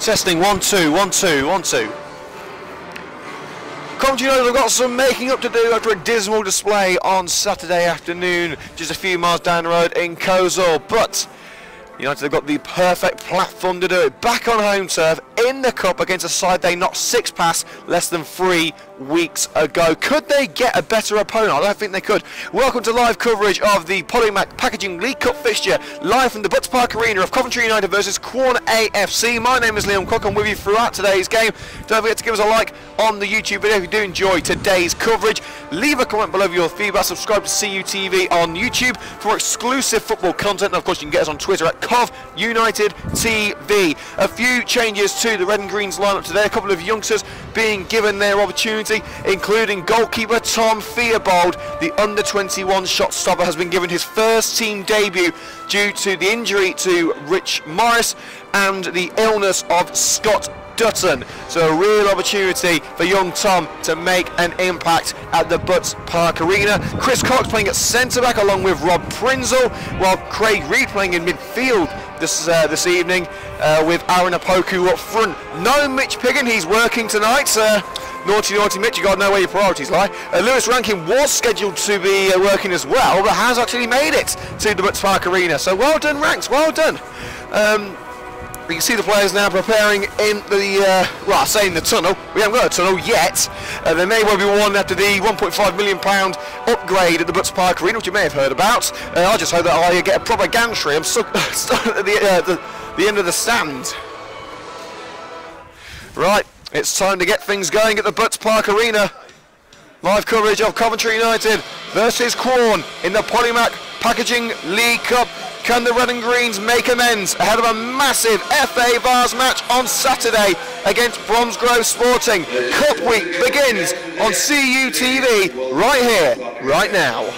Testing 1 2 1 2 1 2. Coventry United have got some making up to do after a dismal display on Saturday afternoon, just a few miles down the road in Coleshill. But United have got the perfect platform to do it. Back on home turf in the cup against a side they knocked 6 past less than 3 weeks ago. Could they get a better opponent? I don't think they could. Welcome to live coverage of the Polymac Packaging League Cup fixture, live from the Butts Park Arena of Coventry United versus Quorn AFC. My name is Liam Cook. I'm with you throughout today's game. Don't forget to give us a like on the YouTube video if you do enjoy today's coverage. Leave a comment below your feedback. Subscribe to CUTV on YouTube for exclusive football content. And of course, you can get us on Twitter at Cov United TV. A few changes to the Red and Greens lineup today. A couple of youngsters being given their opportunity, including goalkeeper Tom Theobald. The under-21 shot stopper has been given his first team debut due to the injury to Rich Morris and the illness of Scott Dutton. So a real opportunity for young Tom to make an impact at the Butts Park Arena. Chris Cox playing at centre-back along with Rob Prinzel, while Craig Reed playing in midfield this evening with Aaron Opoku up front. No Mitch Piggin, he's working tonight. Naughty Mitch, you got to know where your priorities lie. Lewis Rankin was scheduled to be working as well, but has actually made it to the Butts Park Arena. So well done, Ranks, well done. You can see the players now preparing in the, well, I say in the tunnel. We haven't got a tunnel yet. There may well be one after the £1.5 million upgrade at the Butts Park Arena, which you may have heard about. I just hope that I get a proper gantry. I'm stuck at the end of the stand. Right, it's time to get things going at the Butts Park Arena. Live coverage of Coventry United versus Quorn in the Polymac Packaging League Cup. Can the Red and Greens make amends ahead of a massive FA Vars match on Saturday against Bromsgrove Sporting? Cup week begins on CUTV right here, right now.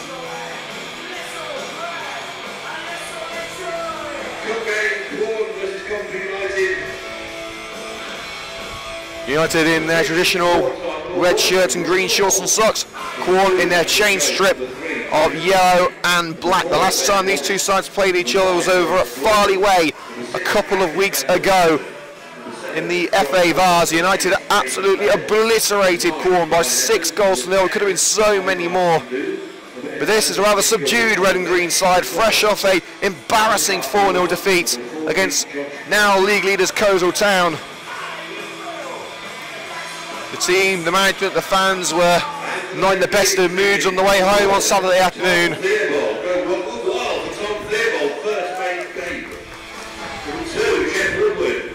United in their traditional red shirts and green shorts and socks. Quorn in their chain strip of yellow and black. The last time these two sides played each other was over at Farley Way a couple of weeks ago in the FA Vars. United absolutely obliterated Quorn by 6 goals to 0. It could have been so many more. But this is a rather subdued Red and Green side, fresh off a embarrassing 4-0 defeat against now league leaders Coleshill Town. The team, the management, the fans were not in the best of moods on the way home on Saturday afternoon. Number 2, Jeff Woodward.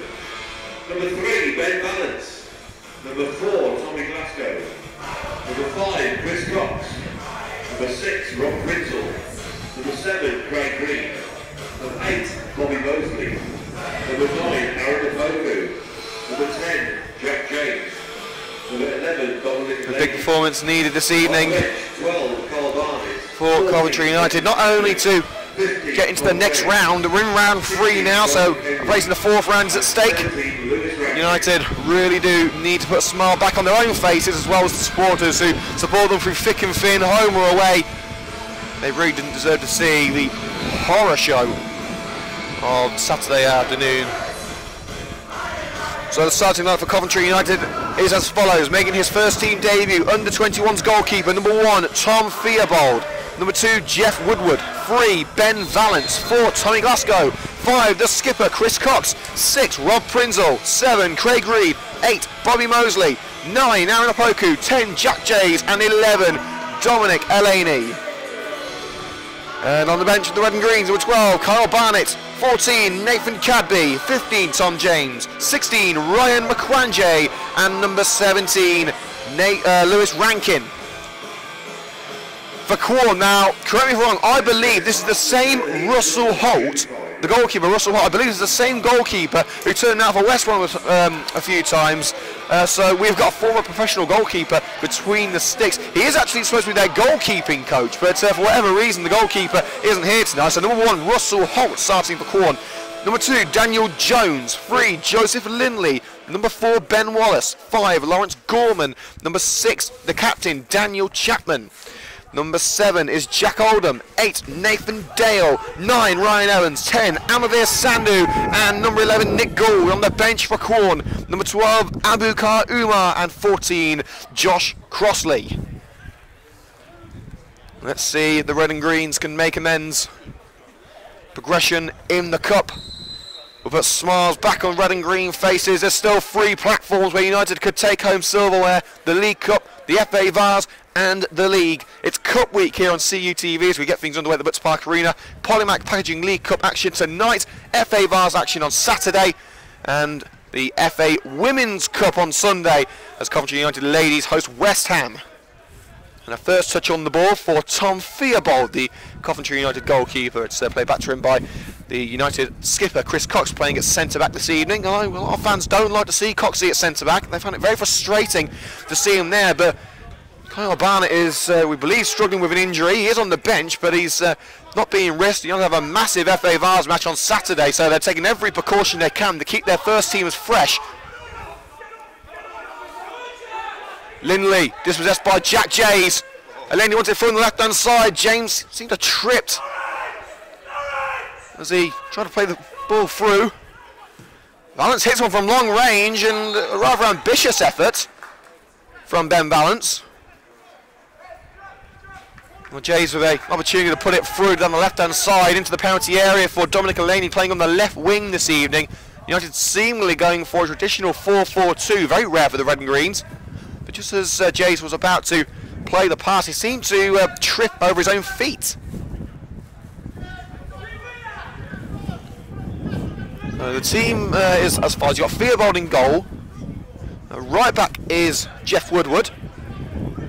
Number 3, Ben Valance. Number 4, Tommy Glasgow. Number 5, Chris Cox. Number 6, Rob Prinzel. Number 7, Craig Reed. Number 8, Bobby Mosley. Number 9, Aaron Opoku. Number 10, Jack James. A big performance needed this evening for Coventry United, not only to get into the next round. We're in round 3 now, so a place in the 4th round is at stake. United really do need to put a smile back on their own faces, as well as the supporters who support them through thick and thin, home or away. They really didn't deserve to see the horror show of Saturday afternoon. So the starting line for Coventry United is as follows. Making his first team debut, under-21s goalkeeper, number 1, Tom Theobald. Number 2, Jeff Woodward. 3, Ben Valance. 4, Tommy Glasgow. 5, the skipper, Chris Cox. 6, Rob Prinzel. 7, Craig Reed. 8, Bobby Mosley. 9, Aaron Opoku. 10, Jack Jays. And 11, Dominic Elaney. And on the bench of the Red and Greens, number 12, Kyle Barnett. 14, Nathan Cadby. 15, Tom James. 16, Ryan McQuanjay. And number 17, Lewis Rankin. For Quorn, now, correct me if I'm wrong, I believe this is the same Russell Holt, the goalkeeper, Russell Holt, I believe is the same goalkeeper who turned out for West Brom a few times. So we've got a former professional goalkeeper between the sticks. He is actually supposed to be their goalkeeping coach, but for whatever reason the goalkeeper isn't here tonight. So number 1, Russell Holt starting for Quorn. Number 2, Daniel Jones. 3, Joseph Lindley. Number 4, Ben Wallace. 5, Lawrence Gorman. Number 6, the captain, Daniel Chapman. Number 7 is Jack Oldham. 8, Nathan Dale. 9, Ryan Evans. 10, Amavir Sandhu. And number 11, Nick Gould on the bench for Quorn. Number 12, Abukar Umar. And 14, Josh Crossley. Let's see if the red and greens can make amends. Progression in the cup. We'll put smiles back on red and green faces. There's still 3 platforms where United could take home silverware. The League Cup, the FA Vase and the League. It's Cup Week here on CUTV as we get things underway at the Butts Park Arena. Polymac Packaging League Cup action tonight. FA Vase action on Saturday. And the FA Women's Cup on Sunday as Coventry United ladies host West Ham. And a first touch on the ball for Tom Theobald, the Coventry United goalkeeper. It's played back to him by the United skipper, Chris Cox, playing at centre-back this evening. A lot of fans don't like to see Coxey at centre-back. They find it very frustrating to see him there. But Kyle Barnett is, we believe, struggling with an injury. He is on the bench, but he's not being risked. You have a massive FA Vase match on Saturday, so they're taking every precaution they can to keep their first team as fresh. Lindley, dispossessed by Jack Jays. Eleni wants it from the left-hand side. James seemed to have tripped as he tried to play the ball through. Valance hits one from long range, and a rather ambitious effort from Ben Valance. Well, Jays with an opportunity to put it through down the left-hand side into the penalty area for Dominic Eleni, playing on the left wing this evening. United seemingly going for a traditional 4-4-2, very rare for the red and greens. But just as Jays was about to play the pass, he seemed to trip over his own feet. The team is as far as you've got Theobald in goal. Right back is Jeff Woodward,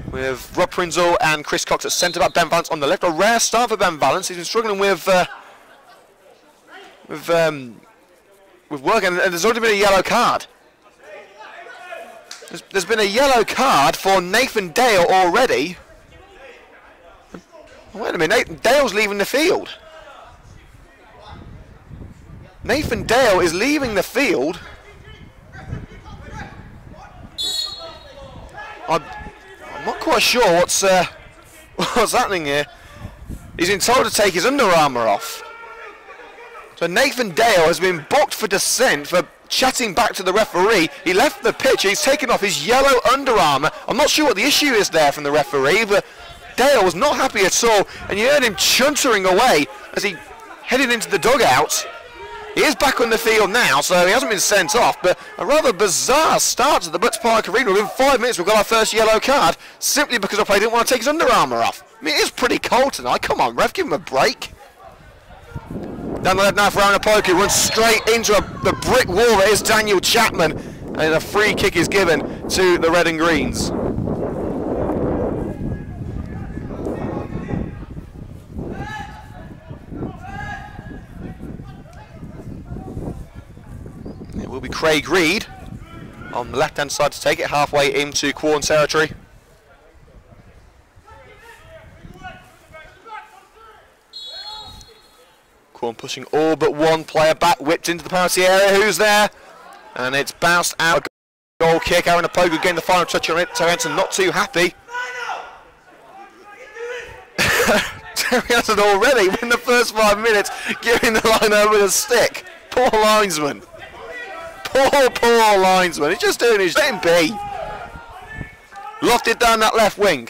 with Rob Prinzel and Chris Cox at centre back. Ben Valance on the left. A rare start for Ben Valance. He's been struggling with work, and there's already been a yellow card. There's been a yellow card for Nathan Dale already. Wait a minute, Nathan Dale's leaving the field. Nathan Dale is leaving the field. I'm not quite sure what's happening here. He's been told to take his Under Armour off. So Nathan Dale has been booked for dissent for chatting back to the referee. He left the pitch, he's taken off his yellow Under Armour. I'm not sure what the issue is there from the referee, but Dale was not happy at all, and you heard him chuntering away as he headed into the dugout. He is back on the field now, so he hasn't been sent off, but a rather bizarre start to the Butts Park Arena. Within 5 minutes we've got our first yellow card, simply because the player didn't want to take his Under Armour off. I mean, it is pretty cold tonight. Come on, ref, give him a break. Down the left now for Aaron Opoku, runs straight into the brick wall that is Daniel Chapman, and a free kick is given to the red and greens. It will be Craig Reed on the left-hand side to take it halfway into Quorn territory. Quorn pushing all but one player back, whipped into the penalty area. Who's there? And it's bounced out. Goal kick. Aaron Opoku getting the final touch on it. Terry Hansen not too happy. Terry Hansen already, in the first 5 minutes, giving the line over with a stick. Poor linesman. Poor linesman. He's just doing his thing. B. Lofted down that left wing.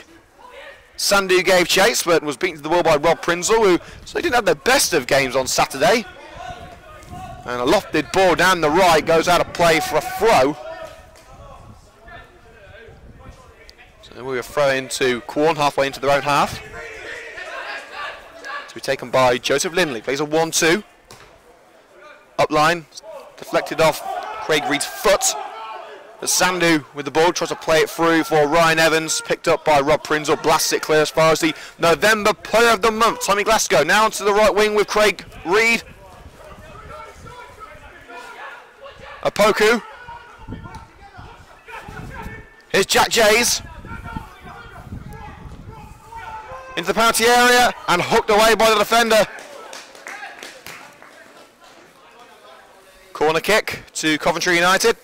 Sandhu gave chase, but was beaten to the wall by Rob Prinzel, who so didn't have the best of games on Saturday. And a lofted ball down the right goes out of play for a throw. So we will throw into Quorn halfway into their own half. To be taken by Joseph Lindley. Plays a 1-2. Up line, deflected off Craig Reed's foot. But Sandhu with the ball tries to play it through for Ryan Evans, picked up by Rob Prinzel, blasts it clear as far as the November Player of the Month, Tommy Glasgow. Now onto the right wing with Craig Reed. Opoku. Here's Jack Jays. Into the penalty area and hooked away by the defender. Corner kick to Coventry United.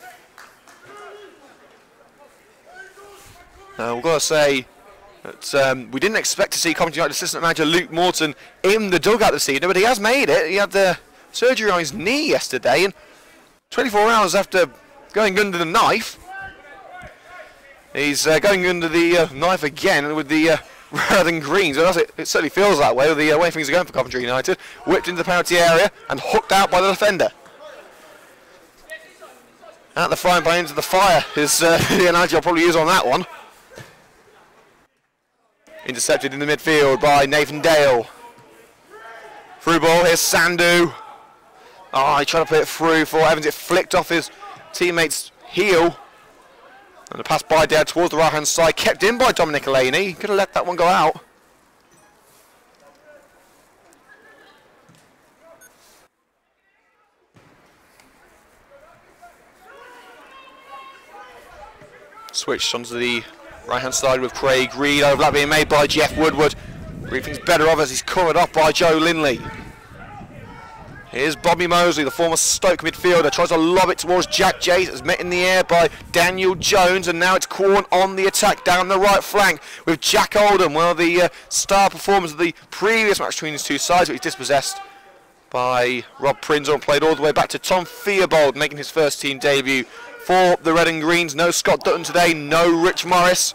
Now we've got to say, But, we didn't expect to see Coventry United assistant manager Luke Morton in the dugout this evening, but he has made it. He had the surgery on his knee yesterday, and 24 hours after going under the knife, he's going under the knife again with the red and greens. It certainly feels that way with the way things are going for Coventry United. Whipped into the penalty area and hooked out by the defender. Out the frying pan into the fire is the analogy I'll probably use on that one. Intercepted in the midfield by Nathan Dale. Through ball, here's Sandu. Oh, he tried to put it through for Evans. It flicked off his teammate's heel. And the pass by Dale towards the right-hand side, kept in by Dominic Elaney. He could have let that one go out. Switched onto the right-hand side with Craig Reed. Overlap being made by Jeff Woodward. Reed thinks better of as he's covered up by Joe Linley. Here's Bobby Mosley, the former Stoke midfielder, tries to lob it towards Jack Jays. It's met in the air by Daniel Jones, and now it's Quorn on the attack down the right flank with Jack Oldham, one of the star performers of the previous match between these two sides, but he's dispossessed by Rob Prinzel and played all the way back to Tom Theobald, making his first team debut for the Red and Greens. No Scott Dutton today, no Rich Morris.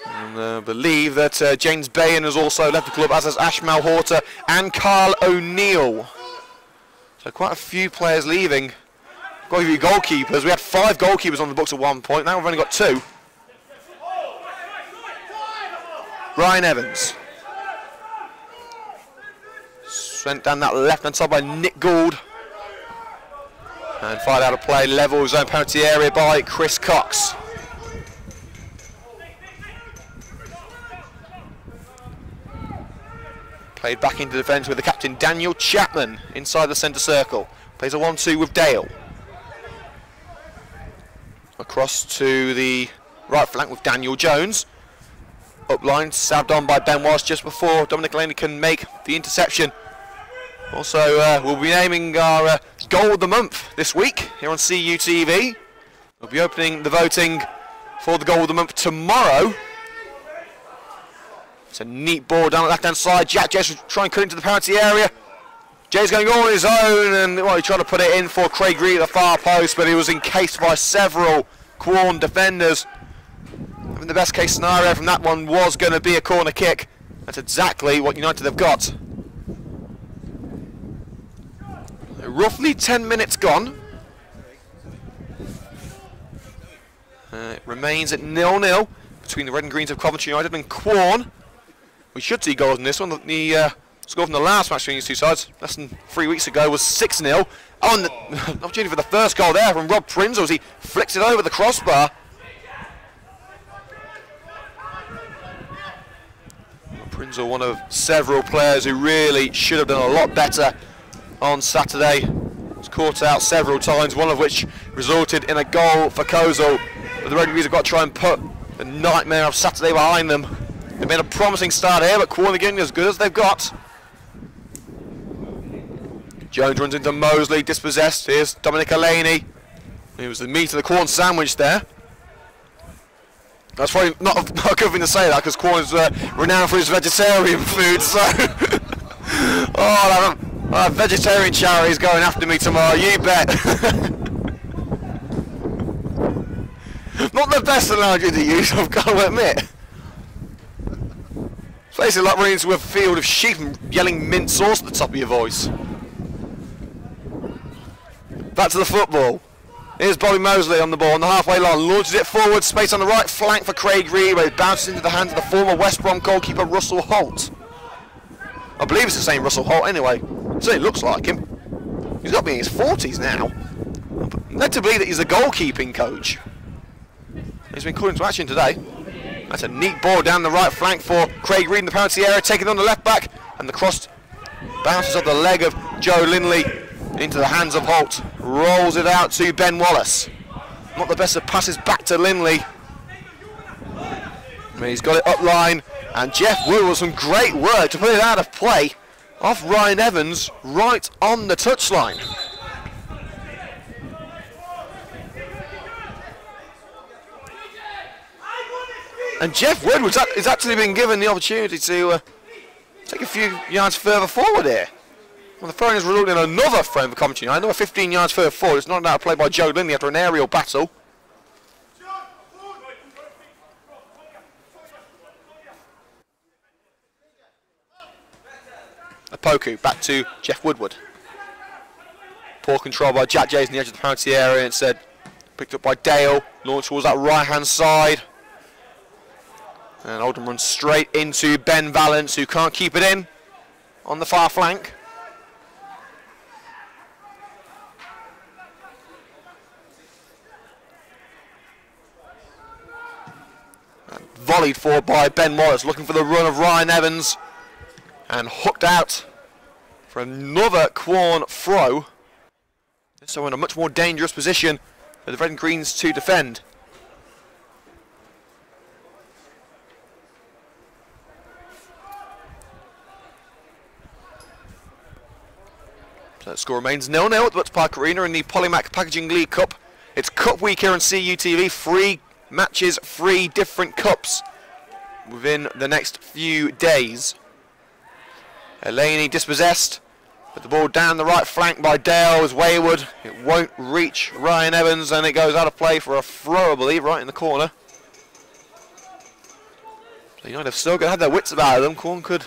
And I believe that James Bayan has also left the club, as has Ash Malhorter and Carl O'Neill. So quite a few players leaving. Quite a few goalkeepers. We had 5 goalkeepers on the books at one point. Now we've only got 2. Ryan Evans. Sent down that left-hand side by Nick Gould. And fired out of play, level zone penalty area by Chris Cox. Played back into defence with the captain Daniel Chapman inside the centre circle. Plays a 1-2 with Dale. Across to the right flank with Daniel Jones. Up line, stabbed on by Ben Wallace just before Dominic Elaney can make the interception. Also, we'll be naming our goal of the month this week here on CUTV. We'll be opening the voting for the goal of the month tomorrow. It's a neat ball down the left-hand side. Jack Jess will try and cut into the penalty area. Jay's going all on his own, and well, he tried to put it in for Craig Reed at the far post, but he was encased by several Quorn defenders. I mean, the best case scenario from that one was going to be a corner kick. That's exactly what United have got. Roughly 10 minutes gone. It remains at 0-0 between the Red and Greens of Coventry United and Quorn. We should see goals in this one. The score from the last match between these two sides, less than 3 weeks ago, was 6-0. Oh, and the opportunity for the first goal there from Rob Prinzel as he flicks it over the crossbar. Prinzel, one of several players who really should have done a lot better on Saturday. Was caught out several times, one of which resulted in a goal for Kozel. But the Red Greens have got to try and put the nightmare of Saturday behind them. They've made a promising start here, but Quorn are getting as good as they've got. Jones runs into Mosley, dispossessed. Here's Dominic Elaney. He was the meat of the Quorn sandwich there. That's probably not a good thing to say that, because Quorn's renowned for his vegetarian food, so... oh, that vegetarian charity's going after me tomorrow, you bet. Not the best analogy to use, I've got to admit. It's basically like running into a field of sheep and yelling mint sauce at the top of your voice. Back to the football. Here's Bobby Mosley on the ball on the halfway line, launches it forward, space on the right flank for Craig Reed, where it bounces into the hands of the former West Brom goalkeeper Russell Holt. I believe it's the same Russell Holt anyway. It certainly looks like him. He's got to be in his 40s now. Led to believe that he's a goalkeeping coach. He's been called into action today. That's a neat ball down the right flank for Craig Reed in the penalty area, taken on the left back, and the cross bounces off the leg of Joe Linley into the hands of Holt. Rolls it out to Ben Wallace. Not the best of passes back to Linley. I mean, he's got it up line, and Jeff Wood with some great work to put it out of play off Ryan Evans right on the touchline. And Jeff Woodward has actually been given the opportunity to take a few yards further forward here. Well, the throw-in is resulting in another throw for Coventry. Another 15 yards further forward. It's not out of play by Joe Lindley after an aerial battle. Opoku back to Jeff Woodward. Poor control by Jack Jays on the edge of the penalty area. Instead, picked up by Dale. Launched towards that right-hand side. And Oldham runs straight into Ben Valance, who can't keep it in on the far flank. And volleyed forward by Ben Morris, looking for the run of Ryan Evans. And hooked out for another Quorn throw. So in a much more dangerous position for the Red and Greens to defend. So the score remains 0-0 at the Butts Park Arena in the Polymac Packaging League Cup. It's Cup Week here on CUTV. 3 matches, 3 different cups within the next few days. Elaney dispossessed, but the ball down the right flank by Dale is wayward. It won't reach Ryan Evans, and it goes out of play for a throw, I believe, right in the corner. So United have still got to have their wits about them. Quorn could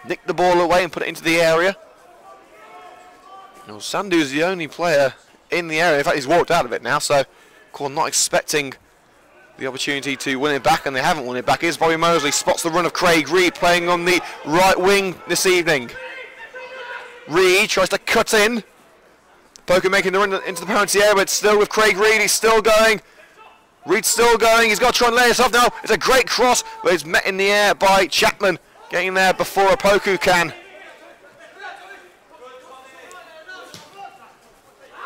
nick the ball away and put it into the area. Well, Sandhu's the only player in the area. In fact, he's walked out of it now, so Quorn not expecting the opportunity to win it back, and they haven't won it back. Here's Bobby Mosley, spots the run of Craig Reed playing on the right wing this evening. Reed tries to cut in. Poker making the run into the penalty area, but still with Craig Reed. He's still going. Reed's still going. He's got to try and lay this off now. It's a great cross, but it's met in the air by Chapman, getting there before Opoku can.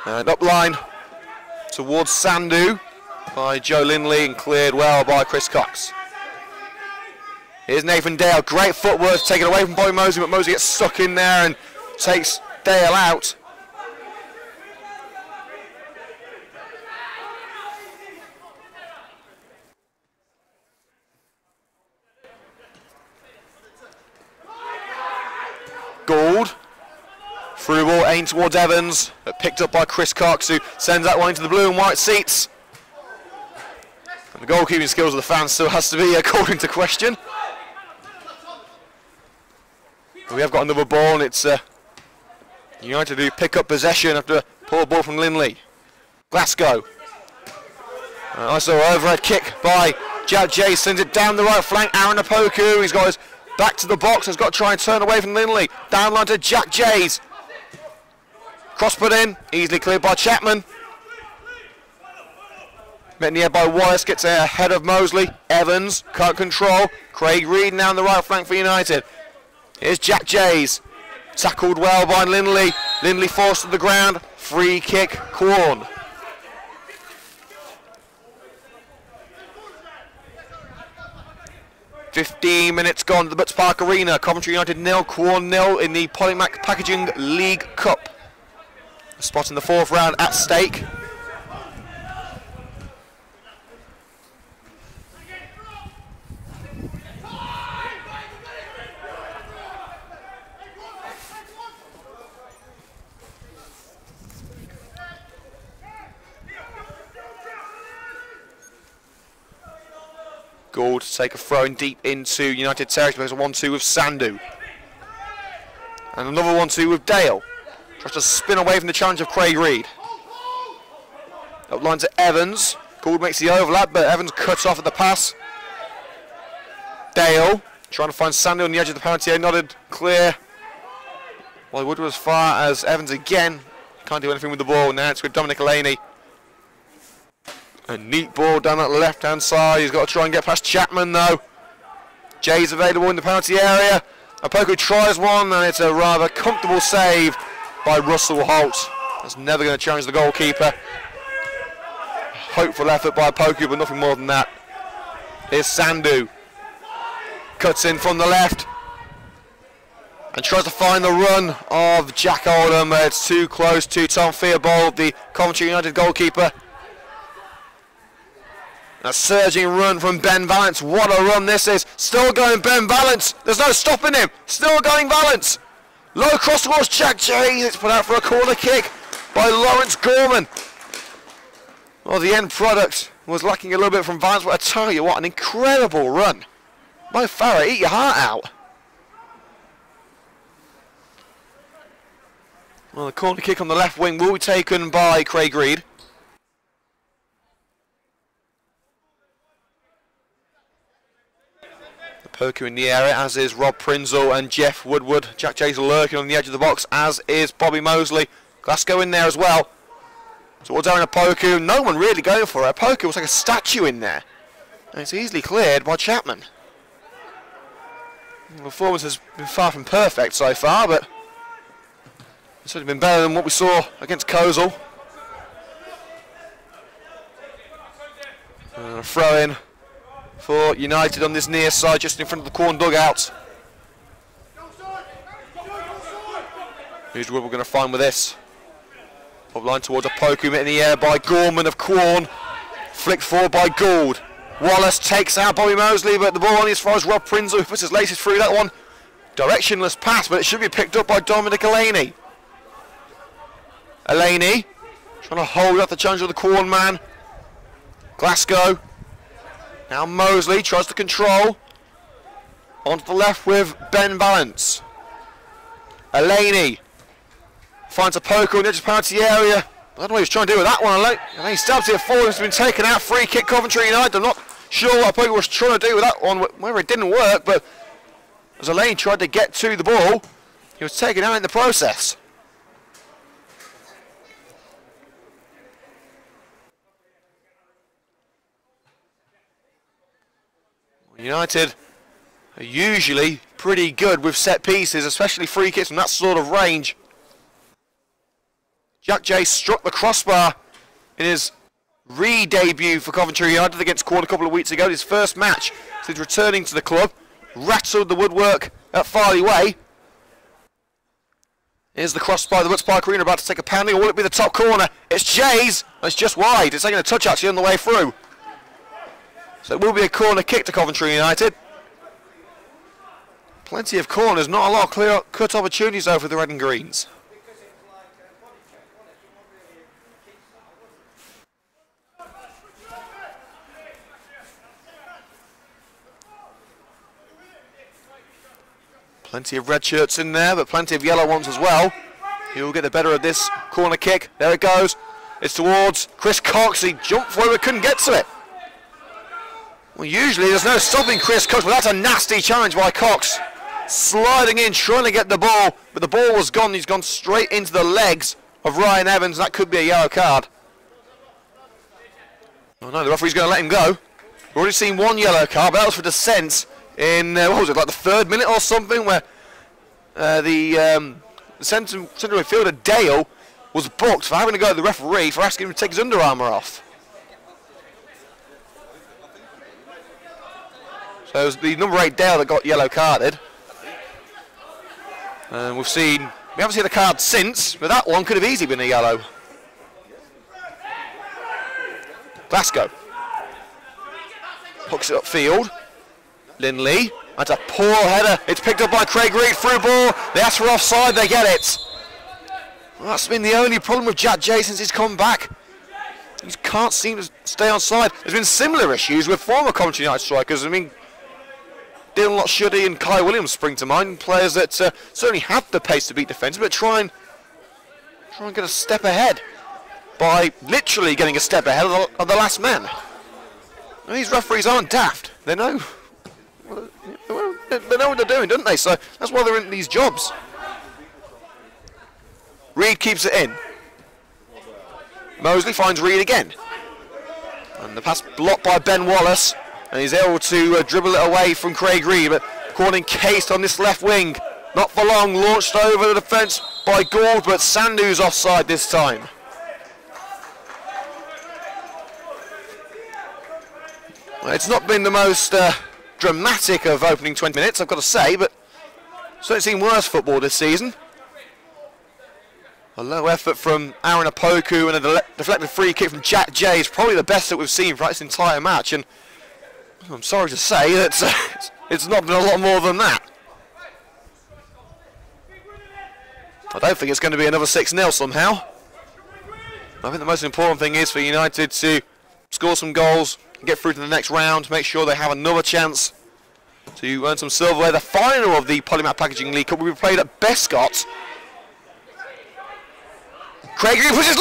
And up line towards Sandhu by Joe Lindley, and cleared well by Chris Cox. Here's Nathan Dale, great footwork, taken away from Bobby Mosley, but Mosley gets stuck in there and takes Dale out. Gould, through ball aimed towards Evans, but picked up by Chris Cox, who sends that one into the blue and white seats. And the goalkeeping skills of the fans still has to be called into question. But we have got another ball, and it's United who pick up possession after a poor ball from Lindley. Glasgow. Also overhead kick by Jack Jay, sends it down the right flank. Aaron Opoku, he's got his back to the box, has got to try and turn away from Lindley. Down line to Jack Jays. Cross put in, easily cleared by Chapman. Met in the air by Wallace, gets ahead of Mosley. Evans can't control. Craig Reed down the right flank for United. Here's Jack Jays. Tackled well by Lindley. Lindley forced to the ground. Free kick, Quorn. "15 minutes gone to the Butts Park Arena. Coventry United 0, Quorn 0 in the Polymac Packaging League Cup. A spot in the 4th round at stake. Gould to take a throw in deep into United territory. There's a 1-2 with Sandhu. And another 1-2 with Dale. Tries to spin away from the challenge of Craig Reed. Up line to Evans. Gould makes the overlap, but Evans cuts off at the pass. Dale trying to find Sandhu on the edge of the penalty area. Nodded clear. Well, Woodward as far as Evans again. Can't do anything with the ball. Now it's with Dominic Elaney. A neat ball down that left-hand side. He's got to try and get past Chapman, though. Jay's available in the penalty area. Opoku tries one, and it's a rather comfortable save by Russell Holt. That's never going to challenge the goalkeeper. Hopeful effort by Opoku, but nothing more than that. Here's Sandhu. Cuts in from the left. And tries to find the run of Jack Oldham. It's too close to Tom Theobald, the Coventry United goalkeeper. A surging run from Ben Valance. What a run this is. Still going Ben Valance. There's no stopping him. Still going Valance. Low cross towards Jack Jays. It's put out for a corner kick by Lawrence Gorman. Well, the end product was lacking a little bit from Valance, but I tell you what, an incredible run. Mo Farah, eat your heart out. Well, the corner kick on the left wing will be taken by Craig Reed. The poker in the area, as is Rob Prinzel and Jeff Woodward. Jack Jays lurking on the edge of the box, as is Bobby Mosley. Glasgow in there as well. Towards Aaron Apoku, no one really going for it. Apoku was like a statue in there. And it's easily cleared by Chapman. The performance has been far from perfect so far, but it's certainly been better than what we saw against Kozel. A throw in for United on this near side, just in front of the Quorn dugout. Who's Woodward going to find with this? Top line towards Apoku, in the air by Gorman of Quorn. Flicked forward by Gould. Wallace takes out Bobby Mosley, but the ball only as far as Rob Prinzel, who puts his laces through that one. Directionless pass, but it should be picked up by Dominic Elaney. Elaney trying to hold up the challenge of the Quorn man. Glasgow. Now Mosley tries to control. Onto the left with Ben Valance. Elaney finds a poker in the edge of the penalty area. I don't know what he was trying to do with that one. Elaney stabs it forward. It's been taken out. Free kick Coventry United. I'm not sure what Poker was trying to do with that one, whether it didn't work, but as Elaney tried to get to the ball, he was taken out in the process. United are usually pretty good with set pieces, especially free kicks from that sort of range. Jack Jay struck the crossbar in his re-debut for Coventry United against Quorn a couple of weeks ago. His first match since returning to the club. Rattled the woodwork at Farley Way. Here's the crossbar, the Woods Park Arena about to take a pounding, or will it be the top corner? It's Jay's. It's just wide. It's taking a touch actually on the way through. So it will be a corner kick to Coventry United. Plenty of corners, not a lot of clear-cut opportunities over the red and greens. Plenty of red shirts in there, but plenty of yellow ones as well. He will get the better of this corner kick. There it goes. It's towards Chris Cox. He jumped for it, but couldn't get to it. Well, usually there's no stopping Chris Cox, but that's a nasty challenge by Cox. Sliding in, trying to get the ball, but the ball was gone. He's gone straight into the legs of Ryan Evans. That could be a yellow card. Oh no, the referee's going to let him go. We've already seen one yellow card, but that was for dissent in, what was it, like the 3rd minute or something, where the centre midfielder Dale was booked for having to go to the referee for asking him to take his Under Armour off. So it was the number 8 Dale that got yellow carded. And we haven't seen a card since, but that one could have easily been a yellow. Glasgow hooks it upfield. Lindley, that's a poor header. It's picked up by Craig Reed, through ball. They ask for offside, they get it. Well, that's been the only problem with Jack Jay since he's come back. He can't seem to stay on side. There's been similar issues with former Coventry United strikers. I mean, Dylan Lott-Shuddy and Kai Williams spring to mind, players that certainly have the pace to beat defence, but try and get a step ahead by literally getting a step ahead of the last man. And these referees aren't daft. They know what they're doing, don't they? So that's why they're in these jobs. Reed keeps it in. Mosley finds Reed again. And the pass blocked by Ben Wallace. And he's able to dribble it away from Craig Reed. But Quorn encased on this left wing. Not for long, launched over the defence by Gould, but Sandu's offside this time. Well, it's not been the most dramatic of opening 20 minutes, I've got to say, but certainly seen worse football this season. A low effort from Aaron Opoku and a deflected free kick from Jack J is probably the best that we've seen throughout this entire match, and I'm sorry to say that it's not been a lot more than that. I don't think it's going to be another 6-0 somehow. I think the most important thing is for United to score some goals, get through to the next round, make sure they have another chance to earn some silverware. The final of the Polymat Packaging League Cup will be played at Bescott. Craig pushes